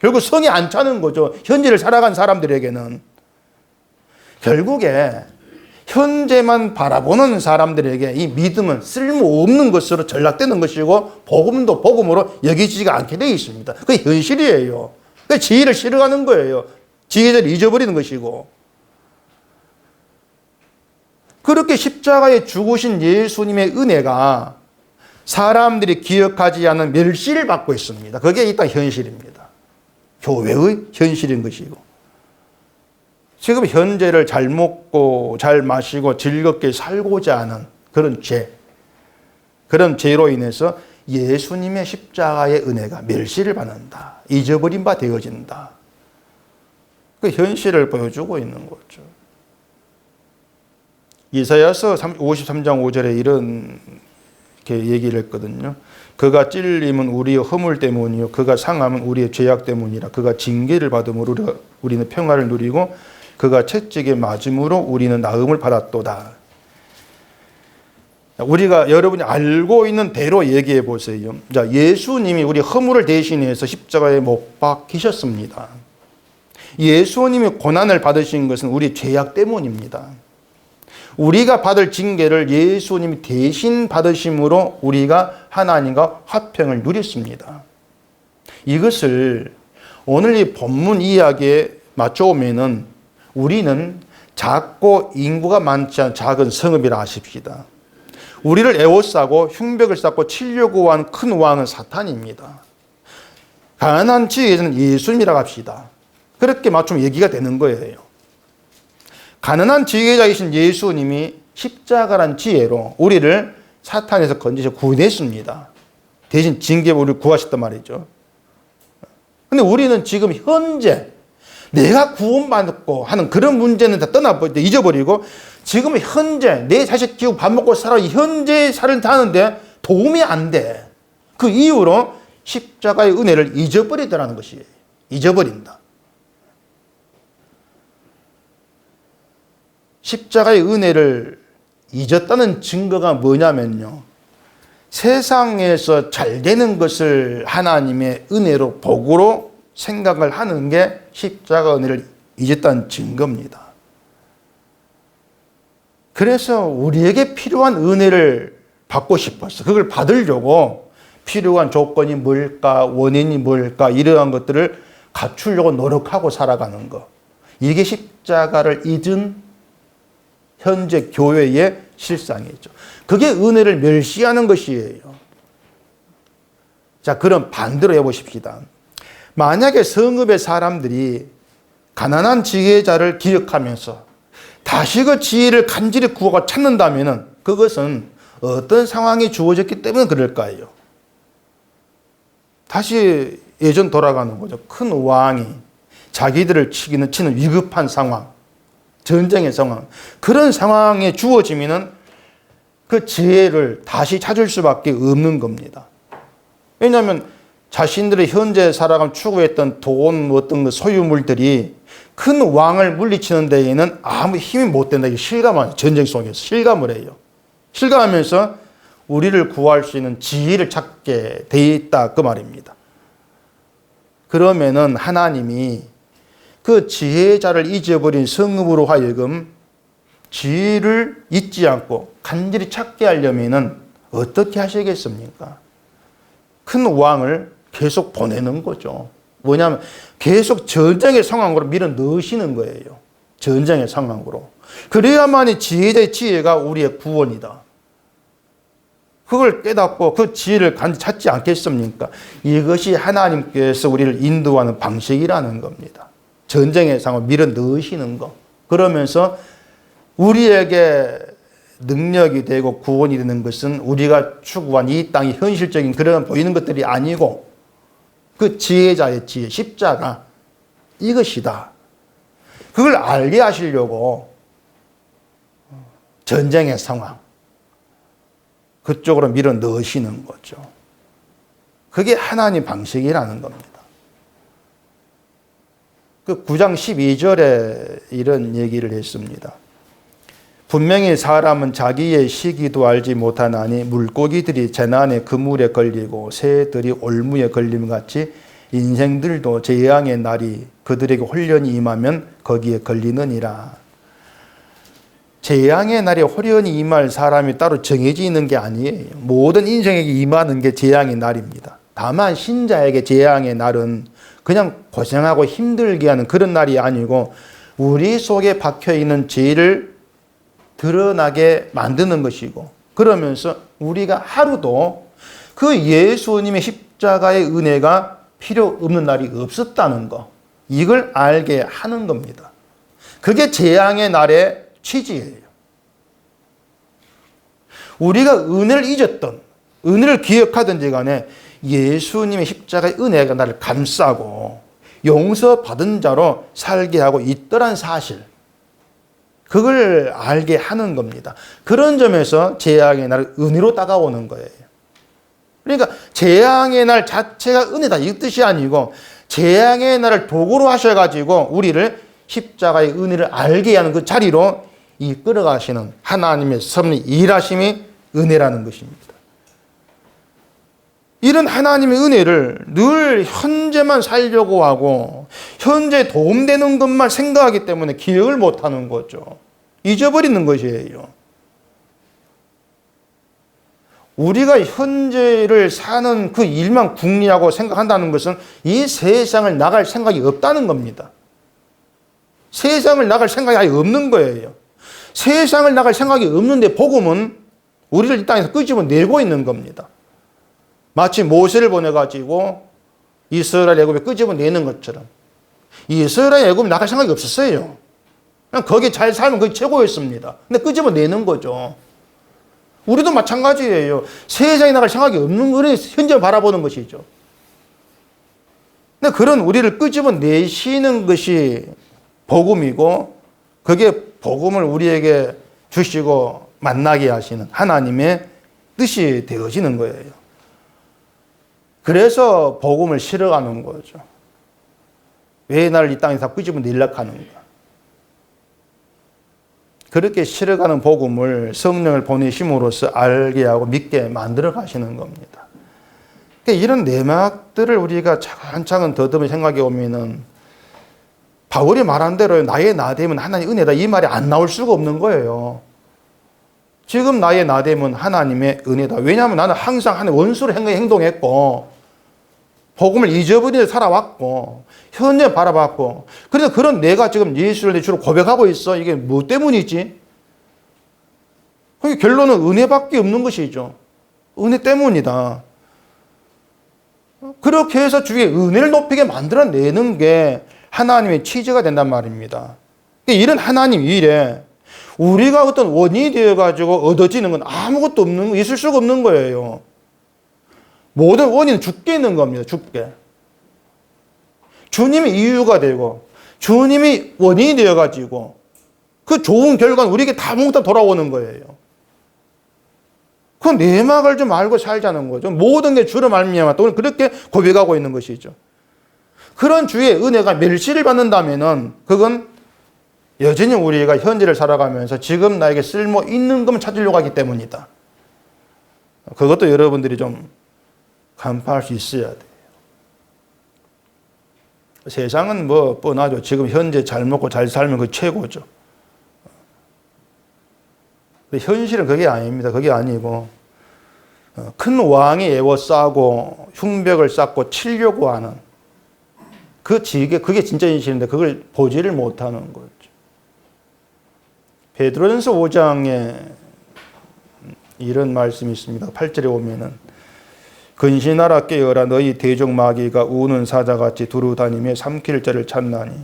결국 성이 안 차는 거죠. 현재를 살아간 사람들에게는. 결국에 현재만 바라보는 사람들에게 이 믿음은 쓸모없는 것으로 전락되는 것이고 복음도 복음으로 여기지가 않게 되어 있습니다. 그게 현실이에요. 그 지혜를 싫어하는 거예요. 지혜를 잊어버리는 것이고. 그렇게 십자가에 죽으신 예수님의 은혜가 사람들이 기억하지 않은 멸시를 받고 있습니다. 그게 일단 현실입니다. 교회의 현실인 것이고. 지금 현재를 잘 먹고 잘 마시고 즐겁게 살고자 하는 그런 죄, 그런 죄로 인해서 예수님의 십자가의 은혜가 멸시를 받는다. 잊어버린 바 되어진다. 그 현실을 보여주고 있는 거죠. 이사야서 53장 5절에 이렇게 얘기를 했거든요. 그가 찔림은 우리의 허물 때문이요 그가 상함은 우리의 죄악 때문이라. 그가 징계를 받음으로 우리는 평화를 누리고 그가 채찍에 맞음으로 우리는 나음을 받았도다. 우리가 여러분이 알고 있는 대로 얘기해 보세요. 자, 예수님이 우리 허물을 대신해서 십자가에 못 박히셨습니다. 예수님이 고난을 받으신 것은 우리 죄악 때문입니다. 우리가 받을 징계를 예수님이 대신 받으심으로 우리가 하나님과 화평을 누렸습니다. 이것을 오늘 이 본문 이야기에 맞춰오면은 우리는 작고 인구가 많지 않은 작은 성읍이라 아십시다. 우리를 에워싸고 흉벽을 쌓고 치려고 한 큰 왕은 사탄입니다. 가난한 지혜자는 예수님이라고 합시다. 그렇게 맞추면 얘기가 되는 거예요. 가난한 지혜자이신 예수님이 십자가란 지혜로 우리를 사탄에서 건지셔 구원했습니다. 대신 징계로 우리를 구하셨단 말이죠. 근데 우리는 지금 현재 내가 구원받고 하는 그런 문제는 다 떠나버리고 잊어버리고 지금 현재 내 자식 키우고 밥 먹고 살아 현재 살을 사는데 도움이 안 돼. 그 이유로 십자가의 은혜를 잊어버리더라는 것이에요. 잊어버린다. 십자가의 은혜를 잊었다는 증거가 뭐냐면요. 세상에서 잘 되는 것을 하나님의 은혜로 복으로 생각을 하는 게 십자가 은혜를 잊었다는 증거입니다. 그래서 우리에게 필요한 은혜를 받고 싶었어. 그걸 받으려고 필요한 조건이 뭘까, 원인이 뭘까 이러한 것들을 갖추려고 노력하고 살아가는 것. 이게 십자가를 잊은 현재 교회의 실상이죠. 그게 은혜를 멸시하는 것이에요. 자, 그럼 반대로 해보십시다. 만약에 성읍의 사람들이 가난한 지혜자를 기억하면서 다시 그 지혜를 간절히 구하고 찾는다면 그것은 어떤 상황이 주어졌기 때문에 그럴까요? 다시 예전 돌아가는 거죠. 큰 왕이 자기들을 치는 위급한 상황, 전쟁의 상황, 그런 상황에 주어지면 그 지혜를 다시 찾을 수밖에 없는 겁니다. 왜냐하면 자신들의 현재 살아가며 추구했던 돈, 어떤 그 소유물들이 큰 왕을 물리치는 데에는 아무 힘이 못 된다. 이게 실감하죠. 전쟁 속에서 실감을 해요. 실감하면서 우리를 구할 수 있는 지혜를 찾게 돼 있다. 그 말입니다. 그러면은 하나님이 그 지혜자를 잊어버린 성읍으로 하여금 지혜를 잊지 않고 간절히 찾게 하려면은 어떻게 하시겠습니까? 큰 왕을 계속 보내는 거죠. 뭐냐면 계속 전쟁의 상황으로 밀어 넣으시는 거예요. 전쟁의 상황으로. 그래야만이 지혜자의 지혜가 우리의 구원이다. 그걸 깨닫고 그 지혜를 간절히 찾지 않겠습니까? 이것이 하나님께서 우리를 인도하는 방식이라는 겁니다. 전쟁의 상황을 밀어 넣으시는 거. 그러면서 우리에게 능력이 되고 구원이 되는 것은 우리가 추구한 이 땅의 현실적인 그런 보이는 것들이 아니고 그 지혜자의 지혜, 십자가 이것이다. 그걸 알게 하시려고 전쟁의 상황, 그쪽으로 밀어 넣으시는 거죠. 그게 하나님 방식이라는 겁니다. 그 9장 12절에 이런 얘기를 했습니다. 분명히 사람은 자기의 시기도 알지 못하나니 물고기들이 재난의 그물에 걸리고 새들이 올무에 걸림 같이 인생들도 재앙의 날이 그들에게 홀연히 임하면 거기에 걸리느니라. 재앙의 날에 홀연히 임할 사람이 따로 정해져 있는 게 아니에요. 모든 인생에게 임하는 게 재앙의 날입니다. 다만 신자에게 재앙의 날은 그냥 고생하고 힘들게 하는 그런 날이 아니고 우리 속에 박혀있는 죄를 드러나게 만드는 것이고, 그러면서 우리가 하루도 그 예수님의 십자가의 은혜가 필요 없는 날이 없었다는 거, 이걸 알게 하는 겁니다. 그게 재앙의 날의 취지예요. 우리가 은혜를 잊었던, 은혜를 기억하든지 간에 예수님의 십자가의 은혜가 나를 감싸고 용서받은 자로 살게 하고 있더란 사실, 그걸 알게 하는 겁니다. 그런 점에서 재앙의 날은 은혜로 다가오는 거예요. 그러니까 재앙의 날 자체가 은혜다 이 뜻이 아니고, 재앙의 날을 도구로 하셔가지고 우리를 십자가의 은혜를 알게 하는 그 자리로 이끌어가시는 하나님의 섭리, 일하심이 은혜라는 것입니다. 이런 하나님의 은혜를 늘 현재만 살려고 하고 현재 도움되는 것만 생각하기 때문에 기억을 못하는 거죠. 잊어버리는 것이에요. 우리가 현재를 사는 그 일만 궁리하고 생각한다는 것은 이 세상을 나갈 생각이 없다는 겁니다. 세상을 나갈 생각이 아예 없는 거예요. 세상을 나갈 생각이 없는데 복음은 우리를 이 땅에서 끄집어내고 있는 겁니다. 마치 모세를 보내가지고 이스라엘 애굽에 끄집어내는 것처럼. 이스라엘 애굽에 나갈 생각이 없었어요. 그냥 거기 잘 살면 그게 최고였습니다. 근데 끄집어내는 거죠. 우리도 마찬가지예요. 세상에 나갈 생각이 없는 우리 현재 바라보는 것이죠. 근데 그런 우리를 끄집어내시는 것이 복음이고, 그게 복음을 우리에게 주시고 만나게 하시는 하나님의 뜻이 되어지는 거예요. 그래서 복음을 실어가는 거죠. 왜 나를 이 땅에서 끄집어내려고 하는가. 그렇게 실어가는 복음을 성령을 보내심으로써 알게 하고 믿게 만들어 가시는 겁니다. 그러니까 이런 내막들을 우리가 차근차근 더듬어 생각해 보면은 바울이 말한 대로 나의 나됨은 하나님의 은혜다 이 말이 안 나올 수가 없는 거예요. 지금 나의 나됨은 하나님의 은혜다. 왜냐하면 나는 항상 하나님의 원수로 행동했고 복음을 잊어버리며 살아왔고 현재 바라봤고, 그래서 그런 내가 지금 예수를 내 주로 고백하고 있어. 이게 뭐 때문이지? 결론은 은혜밖에 없는 것이죠. 은혜 때문이다. 그렇게 해서 주위에 은혜를 높이게 만들어내는 게 하나님의 취지가 된단 말입니다. 이런 하나님 일에 우리가 어떤 원인이 되어가지고 얻어지는 건 아무것도 없는 거, 있을 수가 없는 거예요. 모든 원인은 주께 있는 겁니다. 주께. 주님이 이유가 되고 주님이 원인이 되어가지고 그 좋은 결과는 우리에게 다 몽땅 돌아오는 거예요. 그 내막을 좀 알고 살자는 거죠. 모든 게 주로 말미암아 또 그렇게 고백하고 있는 것이죠. 그런 주의 은혜가 멸시를 받는다면은 그건 여전히 우리가 현재를 살아가면서 지금 나에게 쓸모 있는 것만 찾으려고 하기 때문이다. 그것도 여러분들이 좀 간파할 수 있어야 돼요. 세상은 뭐 뻔하죠. 지금 현재 잘 먹고 잘 살면 그 최고죠. 근데 현실은 그게 아닙니다. 그게 아니고 큰 왕이 에워싸고 흉벽을 쌓고 치려고 하는 그 지게 그게 진짜 현실인데 그걸 보지를 못하는 거죠. 베드로전서 5장에 이런 말씀이 있습니다. 8절에 보면은 근신하라 깨어라 너희 대적 마귀가 우는 사자같이 두루다니며 삼킬 자를 찾나니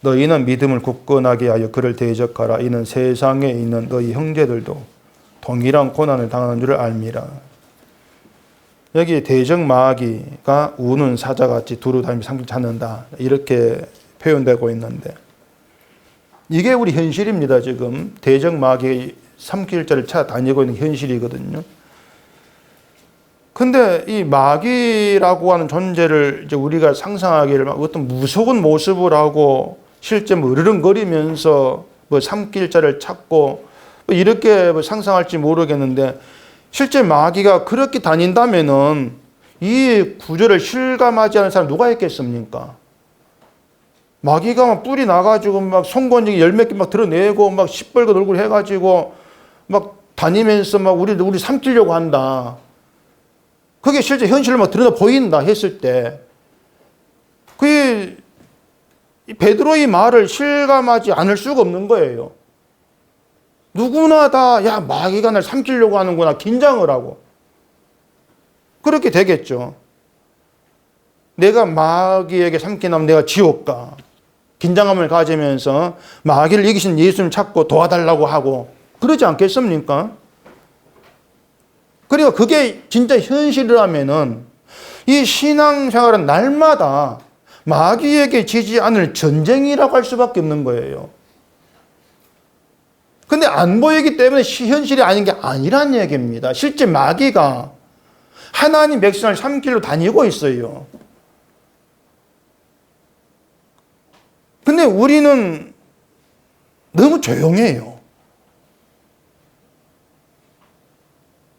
너희는 믿음을 굳건하게 하여 그를 대적하라. 이는 세상에 있는 너희 형제들도 동일한 고난을 당하는 줄을 알미라. 여기 대적 마귀가 우는 사자같이 두루다니며 삼킬 찾는다 이렇게 표현되고 있는데 이게 우리 현실입니다. 지금 대적 마귀가 삼킬 자를 찾아다니고 있는 현실이거든요. 근데 이 마귀라고 하는 존재를 이제 우리가 상상하기를 막 어떤 무서운 모습을 하고 실제 뭐 으르렁거리면서 뭐 삼킬자를 찾고 뭐 이렇게 뭐 상상할지 모르겠는데 실제 마귀가 그렇게 다닌다면은 이 구절을 실감하지 않은 사람 누가 있겠습니까? 마귀가 막 뿔이 나가지고 막 송곳니 열 몇 개 막 드러내고 막 시뻘건 얼굴 해가지고 막 다니면서 막 우리 삼키려고 한다. 그게 실제 현실로 막 드러나 보인다 했을 때, 그게 베드로의 말을 실감하지 않을 수가 없는 거예요. 누구나 다, 야, 마귀가 날 삼키려고 하는구나, 긴장을 하고. 그렇게 되겠죠. 내가 마귀에게 삼키나면 내가 지옥 가. 긴장감을 가지면서 마귀를 이기신 예수님을 찾고 도와달라고 하고, 그러지 않겠습니까? 그러니까 그게 진짜 현실이라면은 이 신앙생활은 날마다 마귀에게 지지 않을 전쟁이라고 할 수밖에 없는 거예요. 근데 안 보이기 때문에 현실이 아닌 게 아니란 얘기입니다. 실제 마귀가 하나님 백성을 삼키려 다니고 있어요. 근데 우리는 너무 조용해요.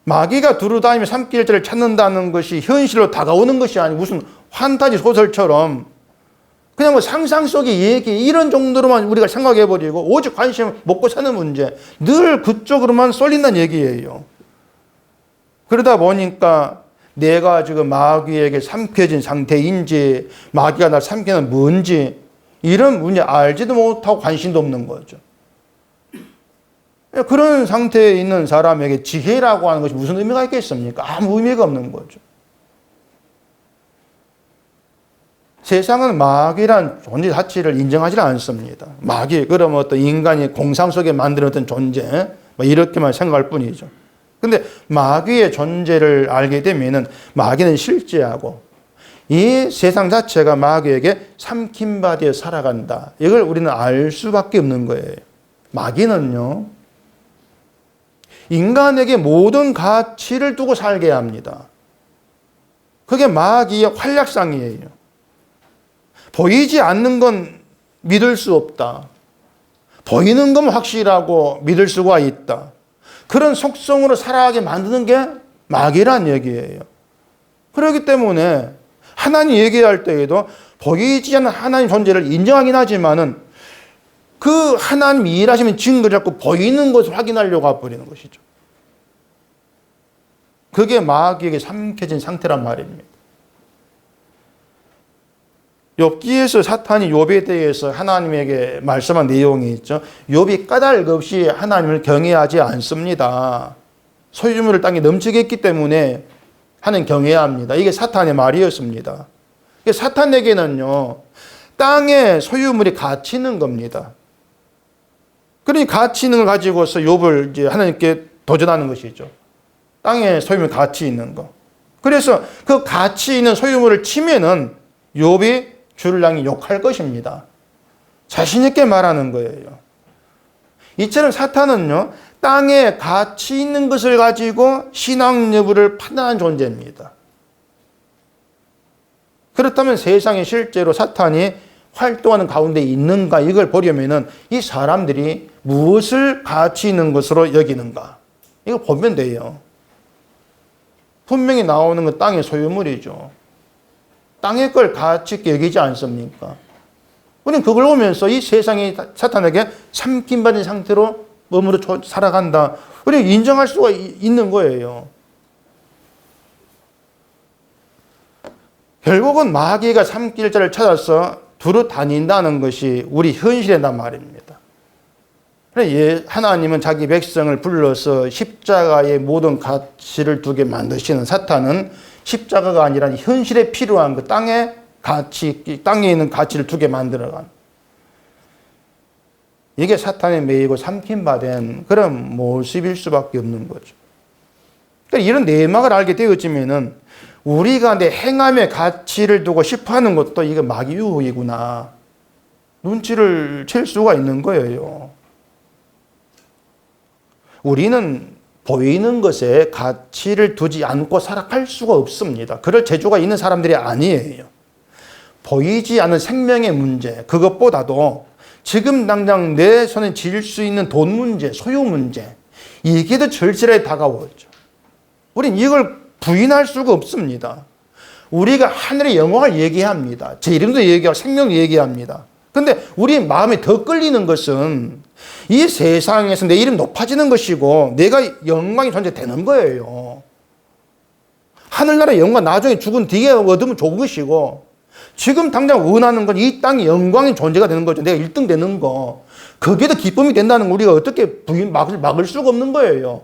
마귀가 두루다니며 삼킬자를 찾는다는 것이 현실로 다가오는 것이 아니고 무슨 판타지 소설처럼 그냥 뭐 상상 속의 얘기 이런 정도로만 우리가 생각해버리고 오직 관심을 먹고 사는 문제, 늘 그쪽으로만 쏠린다는 얘기예요. 그러다 보니까 내가 지금 마귀에게 삼켜진 상태인지 마귀가 날 삼키는 뭔지 이런 문제 알지도 못하고 관심도 없는 거죠. 그런 상태에 있는 사람에게 지혜라고 하는 것이 무슨 의미가 있겠습니까? 아무 의미가 없는 거죠. 세상은 마귀란 존재 자체를 인정하지 않습니다. 마귀, 그러면 어떤 인간이 공상 속에 만드는 어떤 존재, 이렇게만 생각할 뿐이죠. 근데 마귀의 존재를 알게 되면은 마귀는 실제하고 이 세상 자체가 마귀에게 삼킴받아 살아간다. 이걸 우리는 알 수밖에 없는 거예요. 마귀는요, 인간에게 모든 가치를 두고 살게 합니다. 그게 마귀의 활약상이에요. 보이지 않는 건 믿을 수 없다. 보이는 건 확실하고 믿을 수가 있다. 그런 속성으로 살아가게 만드는 게 마귀란 얘기예요. 그렇기 때문에 하나님 얘기할 때에도 보이지 않는 하나님 존재를 인정하긴 하지만은 그 하나님 일하시면 증거를 잡고 보이는 것을 확인하려고 가버리는 것이죠. 그게 마귀에게 삼켜진 상태란 말입니다. 욥기에서 사탄이 욥에 대해서 하나님에게 말씀한 내용이 있죠. 욥이 까닭 없이 하나님을 경외하지 않습니다. 소유물을 땅에 넘치게 했기 때문에 하나님 경외합니다. 이게 사탄의 말이었습니다. 사탄에게는요, 땅에 소유물이 가치 있는 겁니다. 그러니 가치 있는 걸 가지고서 욥을 이제 하나님께 도전하는 것이죠. 땅에 소유물 가치 있는 거. 그래서 그 가치 있는 소유물을 치면은 욥이 주를 향해 욕할 것입니다. 자신 있게 말하는 거예요. 이처럼 사탄은요, 땅에 가치 있는 것을 가지고 신앙 여부를 판단하는 존재입니다. 그렇다면 세상에 실제로 사탄이 활동하는 가운데 있는가 이걸 보려면은 이 사람들이 무엇을 가치 있는 것으로 여기는가 이걸 보면 돼요. 분명히 나오는 건 땅의 소유물이죠. 땅의 걸 가치 있게 여기지 않습니까? 우리는 그걸 보면서 이 세상이 사탄에게 삼킴받은 상태로 머무르 살아간다. 우리는 인정할 수가 있는 거예요. 결국은 마귀가 삼킬 자를 찾아서 두루 다닌다는 것이 우리 현실이란 말입니다. 하나님은 자기 백성을 불러서 십자가의 모든 가치를 두게 만드시는 사탄은 십자가가 아니라 현실에 필요한 그 땅의 가치, 땅에 있는 가치를 두게 만들어간 이게 사탄에 매이고 삼킴받은 그런 모습일 수밖에 없는 거죠. 그러니까 이런 내막을 알게 되어지면은 우리가 내 행함의 가치를 두고 싶어하는 것도 이게 마귀 유혹이구나. 눈치를 챌 수가 있는 거예요. 우리는 보이는 것에 가치를 두지 않고 살아갈 수가 없습니다. 그럴 재주가 있는 사람들이 아니에요. 보이지 않는 생명의 문제, 그것보다도 지금 당장 내 손에 쥘 수 있는 돈 문제, 소유 문제, 이게 더 절실하게 다가오죠. 우린 이걸 부인할 수가 없습니다. 우리가 하늘의 영광을 얘기합니다. 제 이름도 얘기하고 생명도 얘기합니다. 근데 우리 마음에 더 끌리는 것은 이 세상에서 내 이름 높아지는 것이고 내가 영광이 존재되는 거예요. 하늘나라의 영광 나중에 죽은 뒤에 얻으면 좋은 것이고 지금 당장 원하는 건 이 땅의 영광의 존재가 되는 거죠. 내가 1등 되는 거. 그게 더 기쁨이 된다는 걸 우리가 어떻게 막을 수가 없는 거예요.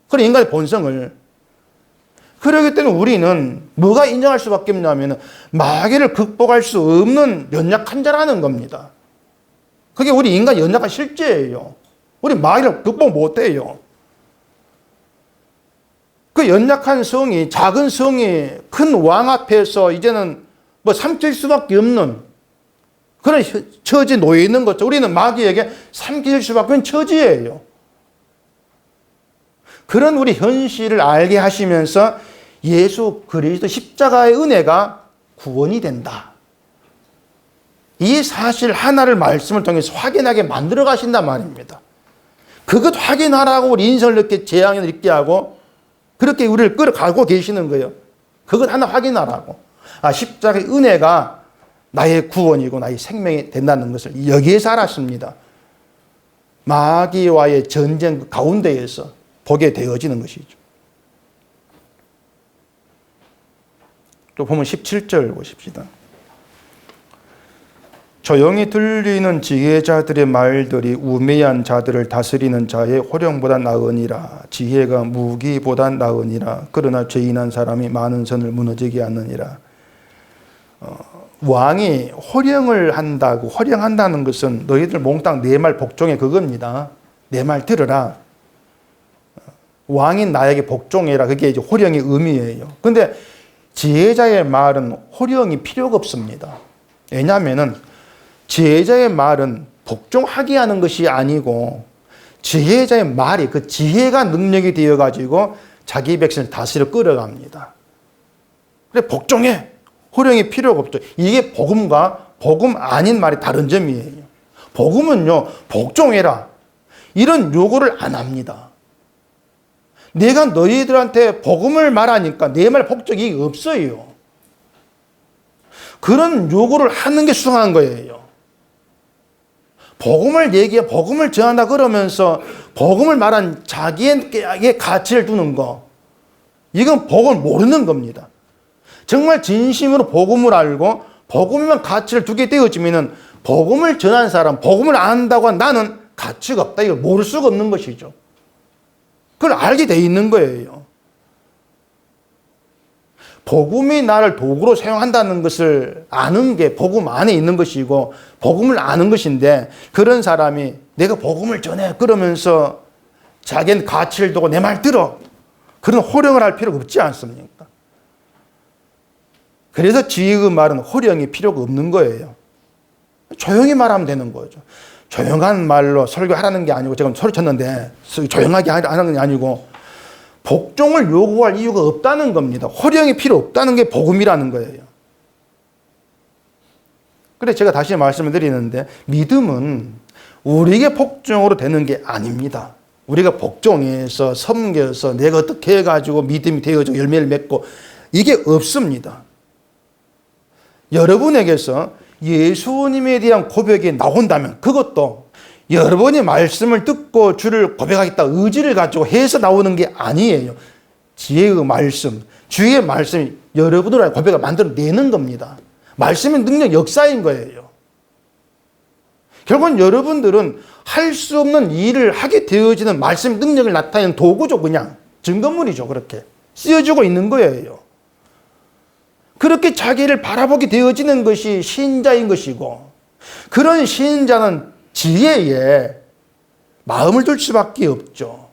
그런 인간의 본성을. 그렇기 때문에 우리는 뭐가 인정할 수밖에 없냐면 마귀를 극복할 수 없는 연약한 자라는 겁니다. 그게 우리 인간 연약한 실제예요. 우리 마귀를 극복 못해요. 그 연약한 성이, 작은 성이 큰 왕 앞에서 이제는 뭐 삼킬 수밖에 없는 그런 처지에 놓여 있는 거죠. 우리는 마귀에게 삼킬 수밖에 없는 처지예요. 그런 우리 현실을 알게 하시면서 예수 그리스도 십자가의 은혜가 구원이 된다. 이 사실 하나를 말씀을 통해서 확인하게 만들어 가신단 말입니다. 그것 확인하라고 우리 인생을 이렇게 재앙을 있게 하고 그렇게 우리를 끌어가고 계시는 거예요. 그것 하나 확인하라고. 아, 십자가의 은혜가 나의 구원이고 나의 생명이 된다는 것을 여기에서 알았습니다. 마귀와의 전쟁 가운데에서 보게 되어지는 것이죠. 또 보면 17절 보십시다. 조용히 들리는 지혜자들의 말들이 우매한 자들을 다스리는 자의 호령보다 나으니라. 지혜가 무기보다 나으니라. 그러나 죄인한 사람이 많은 선을 무너지게 하느니라. 왕이 호령을 한다고, 호령한다는 것은 너희들 몽땅 내 말 복종해 그겁니다. 내 말 들으라. 왕인 나에게 복종해라. 그게 이제 호령의 의미예요. 근데 지혜자의 말은 호령이 필요가 없습니다. 왜냐하면은 지혜자의 말은 복종하게 하는 것이 아니고 지혜자의 말이 그 지혜가 능력이 되어가지고 자기 백성을 다스려 끌어갑니다. 그래 복종해. 호령이 필요가 없죠. 이게 복음과 복음 아닌 말이 다른 점이에요. 복음은요 복종해라. 이런 요구를 안 합니다. 내가 너희들한테 복음을 말하니까 내 말 복종이 없어요. 그런 요구를 하는 게 수상한 거예요. 복음을 얘기해, 복음을 전한다 그러면서 복음을 말한 자기에게 가치를 두는 거, 이건 복음을 모르는 겁니다. 정말 진심으로 복음을 알고 복음에만 가치를 두게 되어지면 복음을 전한 사람, 복음을 안다고 나는 가치가 없다. 이걸 모를 수가 없는 것이죠. 그걸 알게 돼 있는 거예요. 복음이 나를 도구로 사용한다는 것을 아는 게 복음 안에 있는 것이고 복음을 아는 것인데, 그런 사람이 내가 복음을 전해 그러면서 자기는 가치를 두고 내 말 들어, 그런 호령을 할 필요가 없지 않습니까? 그래서 지혜의 말은 호령이 필요가 없는 거예요. 조용히 말하면 되는 거죠. 조용한 말로 설교하라는 게 아니고, 제가 소리쳤는데 조용하게 하는 게 아니고 복종을 요구할 이유가 없다는 겁니다. 호령이 필요 없다는 게 복음이라는 거예요. 그래서 제가 다시 말씀을 드리는데, 믿음은 우리에게 복종으로 되는 게 아닙니다. 우리가 복종해서 섬겨서 내가 어떻게 해가지고 믿음이 되어지고 열매를 맺고, 이게 없습니다. 여러분에게서 예수님에 대한 고백이 나온다면 그것도 여러분이 말씀을 듣고 주를 고백하겠다 의지를 가지고 해서 나오는 게 아니에요. 지혜의 말씀, 주의 말씀이 여러분들의 고백을 만들어내는 겁니다. 말씀의 능력, 역사인 거예요. 결국은 여러분들은 할 수 없는 일을 하게 되어지는 말씀의 능력을 나타내는 도구죠. 그냥 증거물이죠. 그렇게 쓰여지고 있는 거예요. 그렇게 자기를 바라보게 되어지는 것이 신자인 것이고, 그런 신자는 지혜에 마음을 둘 수밖에 없죠.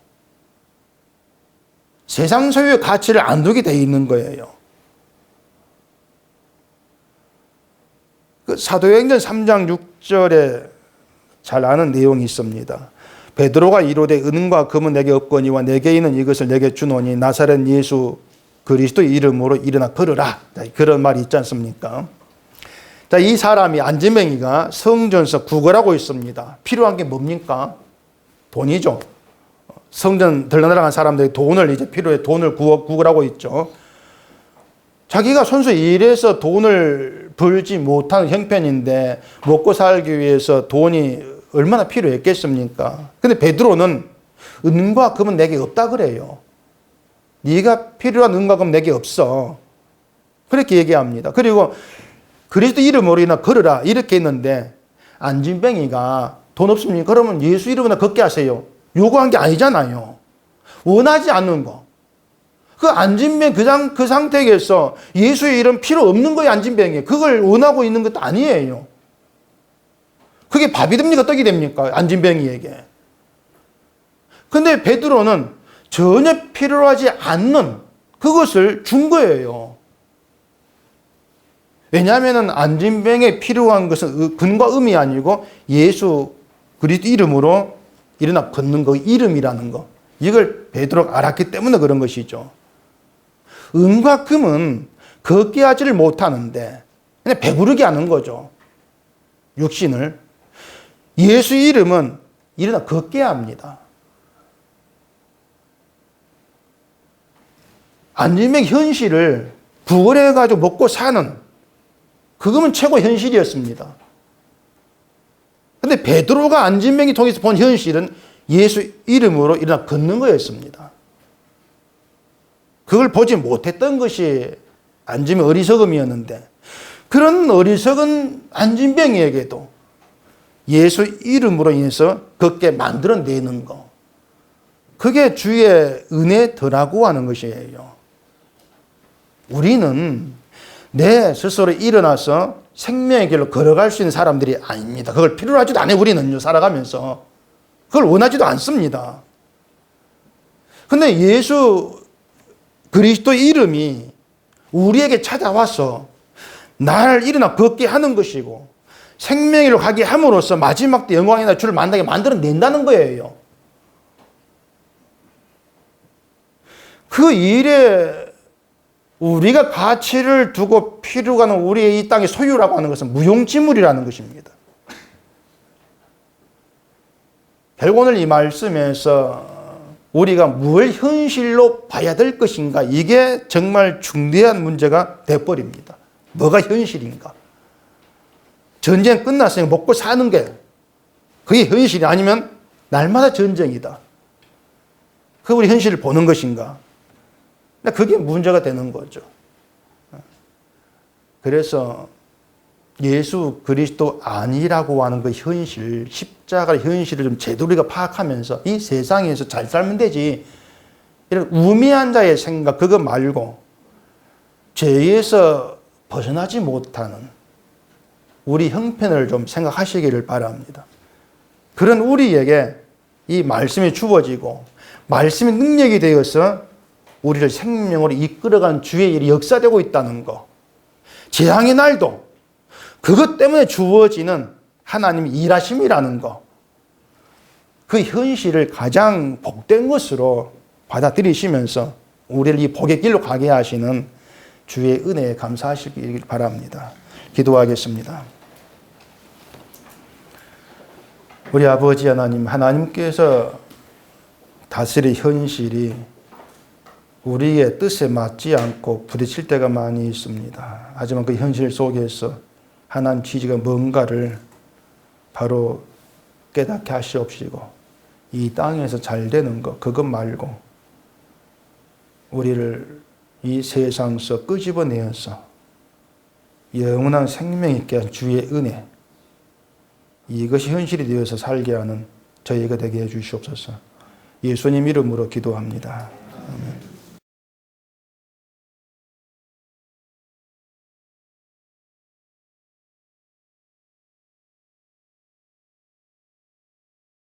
세상 소유의 가치를 안 두게 되어 있는 거예요. 그 사도행전 3장 6절에 잘 아는 내용이 있습니다. 베드로가 이르되 은과 금은 내게 없거니와 내게 있는 이것을 내게 주노니 나사렛 예수 그리스도의 이름으로 일어나 걸으라. 그런 말이 있지 않습니까? 자, 이 사람이 안진뱅이가 성전에서 구걸하고 있습니다. 필요한 게 뭡니까? 돈이죠. 성전 들러나간 사람들이 돈을 이제 필요해 돈을 구걸하고 있죠. 자기가 손수 일해서 돈을 벌지 못하는 형편인데 먹고 살기 위해서 돈이 얼마나 필요했겠습니까? 근데 베드로는 은과 금은 내게 없다 그래요. 네가 필요한 은과 금 내게 없어. 그렇게 얘기합니다. 그리고 그리스도 이름으로 인하 걸으라 이렇게 했는데 안진뱅이가 돈 없습니까? 그러면 예수 이름으로 걷게 하세요. 요구한 게 아니잖아요. 원하지 않는 거. 그 안진뱅 그 상태에서 예수의 이름 필요 없는 거예요. 안진뱅이. 그걸 원하고 있는 것도 아니에요. 그게 밥이 됩니까? 떡이 됩니까? 안진뱅이에게. 근데 베드로는 전혀 필요하지 않는 그것을 준 거예요. 왜냐하면 안진뱅에 필요한 것은 근과 음이 아니고 예수 그리스도 이름으로 일어나 걷는 거, 이름이라는 거. 이걸 베드로가 알았기 때문에 그런 것이죠. 은과 금은 걷게 하지를 못하는데 그냥 배부르게 하는 거죠. 육신을. 예수 이름은 일어나 걷게 합니다. 안진뱅 현실을 구걸해가지고 먹고 사는 그거면 최고 현실이었습니다. 근데 베드로가 안진뱅이 통해서 본 현실은 예수 이름으로 일어나 걷는 거였습니다. 그걸 보지 못했던 것이 안진뱅 어리석음이었는데 그런 어리석은 안진뱅이에게도 예수 이름으로 인해서 걷게 만들어내는 거. 그게 주의 은혜더라고 하는 것이에요. 우리는 내 스스로 일어나서 생명의 길로 걸어갈 수 있는 사람들이 아닙니다. 그걸 필요로 하지도 않아요. 우리는요, 살아가면서. 그걸 원하지도 않습니다. 근데 예수 그리스도 이름이 우리에게 찾아와서 나를 일어나 걷게 하는 것이고 생명의 길로 가게 함으로써 마지막 때 영광이나 주를 만나게 만들어낸다는 거예요. 그 일에 우리가 가치를 두고 필요가 하는 우리의 이 땅의 소유라고 하는 것은 무용지물이라는 것입니다. 결국 오늘 이 말씀에서 우리가 뭘 현실로 봐야 될 것인가 이게 정말 중대한 문제가 돼버립니다. 뭐가 현실인가? 전쟁 끝났으니 먹고 사는 게 그게 현실이 아니면 날마다 전쟁이다. 그 우리 현실을 보는 것인가? 그게 문제가 되는 거죠. 그래서 예수 그리스도 아니라고 하는 그 현실, 십자가의 현실을 좀 제대로 우리가 파악하면서 이 세상에서 잘 살면 되지. 이런 우매한 자의 생각, 그거 말고 죄에서 벗어나지 못하는 우리 형편을 좀 생각하시기를 바랍니다. 그런 우리에게 이 말씀이 주어지고 말씀이 능력이 되어서 우리를 생명으로 이끌어간 주의 일이 역사되고 있다는 것. 재앙의 날도 그것 때문에 주어지는 하나님의 일하심이라는 것. 그 현실을 가장 복된 것으로 받아들이시면서 우리를 이 복의 길로 가게 하시는 주의 은혜에 감사하시길 바랍니다. 기도하겠습니다. 우리 아버지 하나님, 하나님께서 다스릴 현실이 우리의 뜻에 맞지 않고 부딪힐 때가 많이 있습니다. 하지만 그 현실 속에서 하나님 취지가 뭔가를 바로 깨닫게 하시옵시고 이 땅에서 잘 되는 것, 그것 말고 우리를 이 세상에서 끄집어내어서 영원한 생명 있게 한 주의 은혜, 이것이 현실이 되어서 살게 하는 저희가 되게 해주시옵소서. 예수님 이름으로 기도합니다.